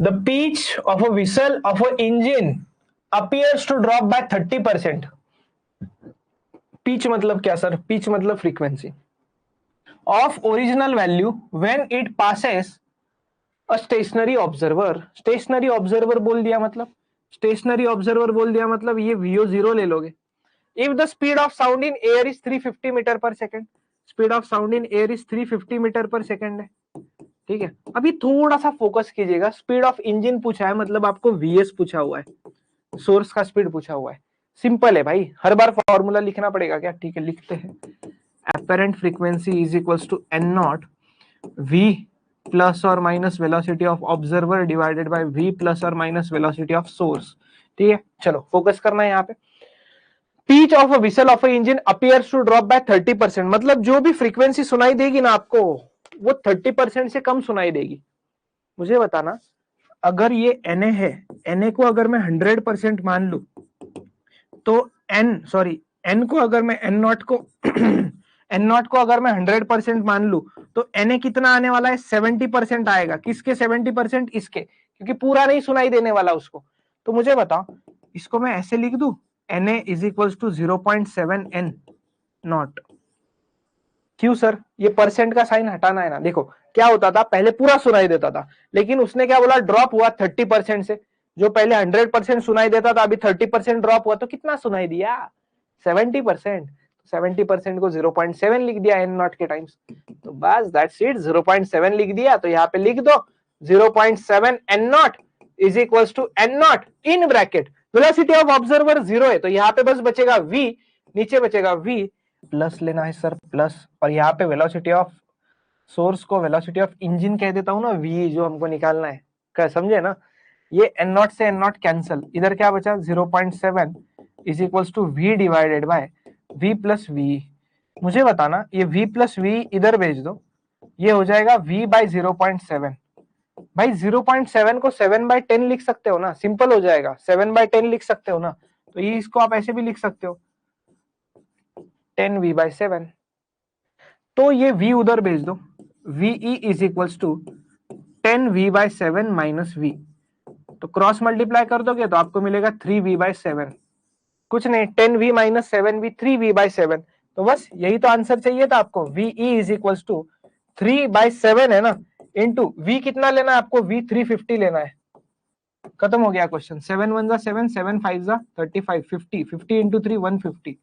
The pitch of a whistle of an engine appears to drop by 30%. Pitch मतलब क्या sir? Pitch मतलब frequency of original value when it passes a stationary observer. Stationary observer बोल दिया मतलब, stationary observer बोल दिया मतलब ये VO0 ले लोगे. If the speed of sound in air is 350 metre per second, speed of sound in air is 350 metre per second है. ठीक है, अभी थोड़ा सा फोकस कीजिएगा. स्पीड ऑफ इंजन पूछा है मतलब आपको VS पूछा हुआ है, सोर्स का स्पीड पूछा हुआ है. सिंपल है भाई, हर बार फॉर्मूला लिखना पड़ेगा क्या? ठीक है, लिखते हैं. apparent frequency is equals to n naught v plus or minus velocity of observer divided by v plus or minus velocity of source. ठीक है, चलो फोकस करना है यहाँ पे. pitch of a whistle of a engine appears to drop by 30%. मतलब जो भी फ्रीक्वेंसी सुनाई देगी ना आपको, वो 30% से कम सुनाई देगी. मुझे बताना, अगर ये Na है, Na को अगर मैं 100% मान लू, तो n को अगर मैं n नॉट को अगर मैं 100% मान लू, तो Na कितना आने वाला है? 70% आएगा. किसके 70%? इसके, क्योंकि पूरा नहीं सुनाई देने वाला उसको. तो मुझे बताओ, इसको मैं ऐसे लिख दूं, Na is equal to 0.7 n naught. क्यों सर? ये परसेंट का साइन हटाना है ना. देखो क्या होता था, पहले पूरा सुनाई देता था, लेकिन उसने क्या बोला, ड्रॉप हुआ 30% से. जो पहले 100% सुनाई देता था, अभी 30% ड्रॉप हुआ, तो कितना सुनाई दिया? 70%. 70% को 0.7 लिख दिया n नॉट के टाइम्स. तो बस दैट्स इट, 0.7 लिख दिया. तो यहाँ पे लिख दो 0.7 n naught is equals to n naught in bracket. Velocity of observer 0 है, तो यहाँ पे बस बचेगा v, नीचे बचेगा v. प्लस लेना है सर, प्लस. और यहाँ पे वेलोसिटी ऑफ सोर्स को वेलोसिटी ऑफ इंजन कह देता हूं ना, v जो हमको निकालना है. क्या समझे ना? ये n नॉट से n नॉट कैंसल, इधर क्या बचा? 0.7 is equals to v divided by v plus v. मुझे बताना, ये v प्लस v इधर भेज दो, ये हो जाएगा v बाई 0.7. भाई 0.7 को 7/10 लिख सकते हो ना, सिंपल हो जाएगा. 7/10 लिख सकते हो ना, तो ये इसको आप ऐसे भी लिख सकते हो, 10v/7. तो ये v उधर भेज दो, VE is equals to 10v/7 minus v. तो क्रॉस मल्टीप्लाई कर दोगे तो आपको मिलेगा 3v/7. कुछ नहीं, 10v माइनस 7v, 3v/7. तो बस यही तो आंसर चाहिए था आपको. VE इज इक्वल्स टू 3/7 है ना, इंटू v कितना लेना है आपको? v 350 लेना है. खत्म हो गया question. 7 1 7, 7 5 35, 50, 50 into 3 150.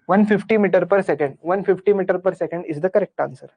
150 metre per second. 150 metre per second is the correct answer.